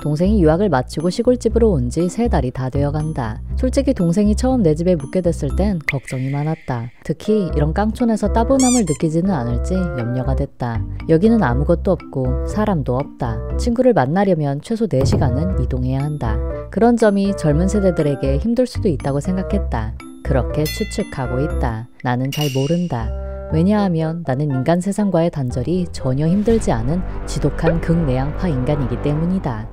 동생이 유학을 마치고 시골집으로 온 지 3달이 다 되어간다. 솔직히 동생이 처음 내 집에 묵게 됐을 땐 걱정이 많았다. 특히 이런 깡촌에서 따분함을 느끼지는 않을지 염려가 됐다. 여기는 아무것도 없고 사람도 없다. 친구를 만나려면 최소 4시간은 이동해야 한다. 그런 점이 젊은 세대들에게 힘들 수도 있다고 생각했다. 그렇게 추측하고 있다. 나는 잘 모른다. 왜냐하면 나는 인간 세상과의 단절이 전혀 힘들지 않은 지독한 극내향파 인간이기 때문이다.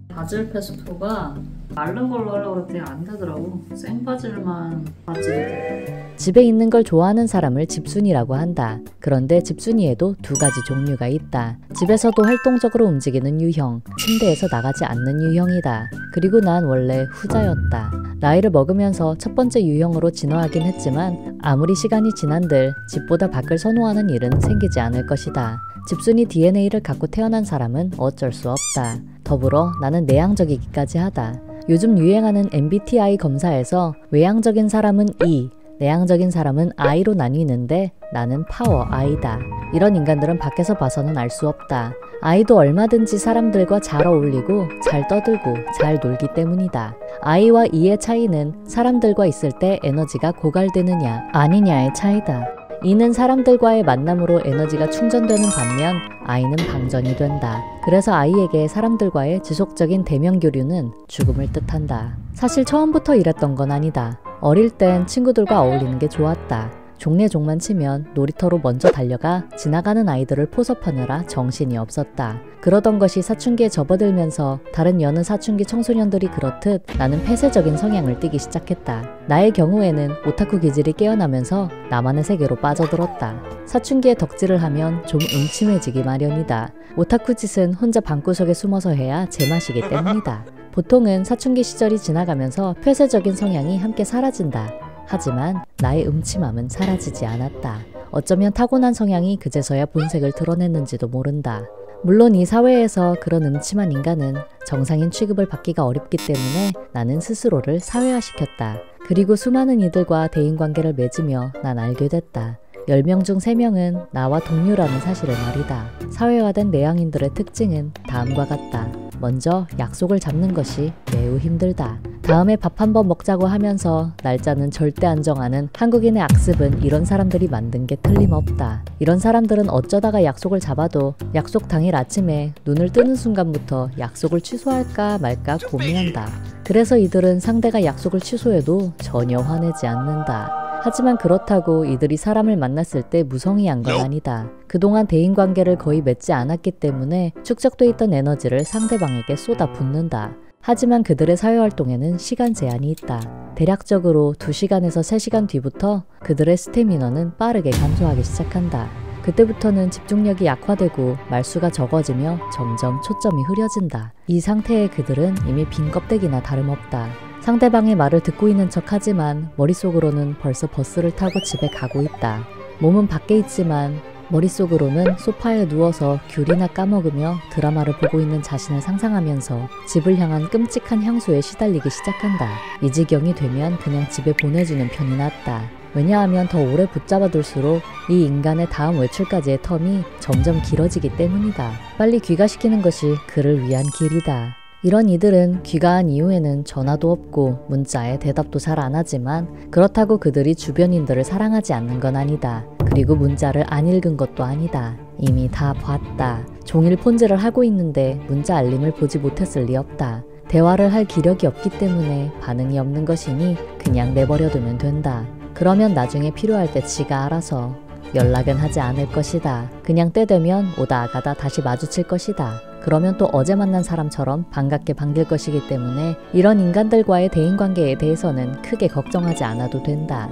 바질 페스토가 마른 걸로 하려고 그랬더니 안 되더라고. 생바질만 바질이 돼. 집에 있는 걸 좋아하는 사람을 집순이라고 한다. 그런데 집순이에도 2가지 종류가 있다. 집에서도 활동적으로 움직이는 유형, 침대에서 나가지 않는 유형이다. 그리고 난 원래 후자였다. 나이를 먹으면서 첫 번째 유형으로 진화하긴 했지만 아무리 시간이 지난들 집보다 밖을 선호하는 일은 생기지 않을 것이다. 집순이 DNA를 갖고 태어난 사람은 어쩔 수 없다. 더불어 나는 내향적이기까지 하다. 요즘 유행하는 MBTI 검사에서 외향적인 사람은 E, 내향적인 사람은 I로 나뉘는데 나는 파워 I다. 이런 인간들은 밖에서 봐서는 알 수 없다. I도 얼마든지 사람들과 잘 어울리고 잘 떠들고 잘 놀기 때문이다. I와 E의 차이는 사람들과 있을 때 에너지가 고갈되느냐 아니냐의 차이다. E는 사람들과의 만남으로 에너지가 충전되는 반면 I는 방전이 된다. 그래서 I에게 사람들과의 지속적인 대면 교류는 죽음을 뜻한다. 사실 처음부터 이랬던 건 아니다. 어릴 땐 친구들과 어울리는 게 좋았다. 종래 종만 치면 놀이터로 먼저 달려가 지나가는 아이들을 포섭하느라 정신이 없었다. 그러던 것이 사춘기에 접어들면서 다른 여느 사춘기 청소년들이 그렇듯 나는 폐쇄적인 성향을 띠기 시작했다. 나의 경우에는 오타쿠 기질이 깨어나면서 나만의 세계로 빠져들었다. 사춘기에 덕질을 하면 좀 음침해지기 마련이다. 오타쿠 짓은 혼자 방구석에 숨어서 해야 제맛이기 때문이다. 보통은 사춘기 시절이 지나가면서 폐쇄적인 성향이 함께 사라진다. 하지만 나의 음침함은 사라지지 않았다. 어쩌면 타고난 성향이 그제서야 본색을 드러냈는지도 모른다. 물론 이 사회에서 그런 음침한 인간은 정상인 취급을 받기가 어렵기 때문에 나는 스스로를 사회화시켰다. 그리고 수많은 이들과 대인관계를 맺으며 난 알게 됐다. 10명 중 3명은 나와 동료라는 사실을 말이다. 사회화된 내향인들의 특징은 다음과 같다. 먼저 약속을 잡는 것이 매우 힘들다. 다음에 밥 한번 먹자고 하면서 날짜는 절대 안 정하는 한국인의 악습은 이런 사람들이 만든 게 틀림없다. 이런 사람들은 어쩌다가 약속을 잡아도 약속 당일 아침에 눈을 뜨는 순간부터 약속을 취소할까 말까 고민한다. 그래서 이들은 상대가 약속을 취소해도 전혀 화내지 않는다. 하지만 그렇다고 이들이 사람을 만났을 때 무성의한 건 아니다. 그동안 대인관계를 거의 맺지 않았기 때문에 축적돼 있던 에너지를 상대방에게 쏟아붓는다. 하지만 그들의 사회활동에는 시간 제한이 있다. 대략적으로 2시간에서 3시간 뒤부터 그들의 스태미너는 빠르게 감소하기 시작한다. 그때부터는 집중력이 약화되고 말수가 적어지며 점점 초점이 흐려진다. 이 상태의 그들은 이미 빈 껍데기나 다름없다. 상대방의 말을 듣고 있는 척 하지만 머릿속으로는 벌써 버스를 타고 집에 가고 있다. 몸은 밖에 있지만 머릿속으로는 소파에 누워서 귤이나 까먹으며 드라마를 보고 있는 자신을 상상하면서 집을 향한 끔찍한 향수에 시달리기 시작한다. 이 지경이 되면 그냥 집에 보내주는 편이 낫다. 왜냐하면 더 오래 붙잡아둘수록 이 인간의 다음 외출까지의 텀이 점점 길어지기 때문이다. 빨리 귀가시키는 것이 그를 위한 길이다. 이런 이들은 귀가한 이후에는 전화도 없고 문자에 대답도 잘 안 하지만 그렇다고 그들이 주변인들을 사랑하지 않는 건 아니다. 그리고 문자를 안 읽은 것도 아니다. 이미 다 봤다. 종일 폰질을 하고 있는데 문자 알림을 보지 못했을 리 없다. 대화를 할 기력이 없기 때문에 반응이 없는 것이니 그냥 내버려두면 된다. 그러면 나중에 필요할 때 지가 알아서 연락은 하지 않을 것이다. 그냥 때 되면 오다 가다 다시 마주칠 것이다. 그러면 또 어제 만난 사람처럼 반갑게 반길 것이기 때문에 이런 인간들과의 대인관계에 대해서는 크게 걱정하지 않아도 된다.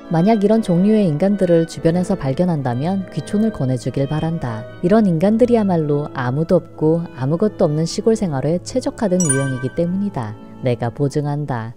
만약 이런 종류의 인간들을 주변에서 발견한다면 귀촌을 권해주길 바란다. 이런 인간들이야말로 아무도 없고 아무것도 없는 시골 생활에 최적화된 유형이기 때문이다. 내가 보증한다.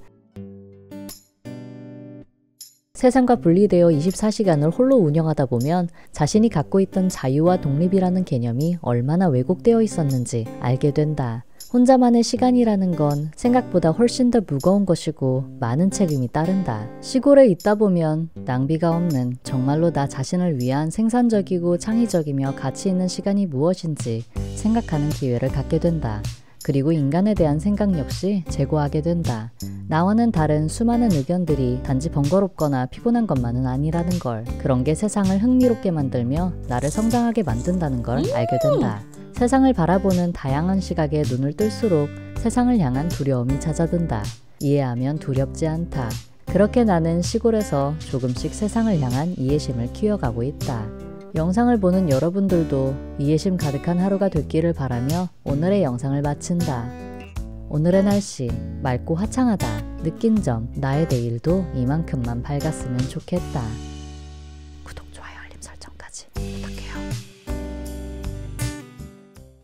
세상과 분리되어 24시간을 홀로 운영하다 보면 자신이 갖고 있던 자유와 독립이라는 개념이 얼마나 왜곡되어 있었는지 알게 된다. 혼자만의 시간이라는 건 생각보다 훨씬 더 무거운 것이고 많은 책임이 따른다. 시골에 있다 보면 낭비가 없는 정말로 나 자신을 위한 생산적이고 창의적이며 가치 있는 시간이 무엇인지 생각하는 기회를 갖게 된다. 그리고 인간에 대한 생각 역시 제고하게 된다. 나와는 다른 수많은 의견들이 단지 번거롭거나 피곤한 것만은 아니라는 걸, 그런 게 세상을 흥미롭게 만들며 나를 성장하게 만든다는 걸 알게 된다. 세상을 바라보는 다양한 시각에 눈을 뜰수록 세상을 향한 두려움이 잦아든다. 이해하면 두렵지 않다. 그렇게 나는 시골에서 조금씩 세상을 향한 이해심을 키워가고 있다. 영상을 보는 여러분들도 이해심 가득한 하루가 됐기를 바라며 오늘의 영상을 마친다. 오늘의 날씨 맑고 화창하다. 느낀 점 나의 내일도 이만큼만 밝았으면 좋겠다.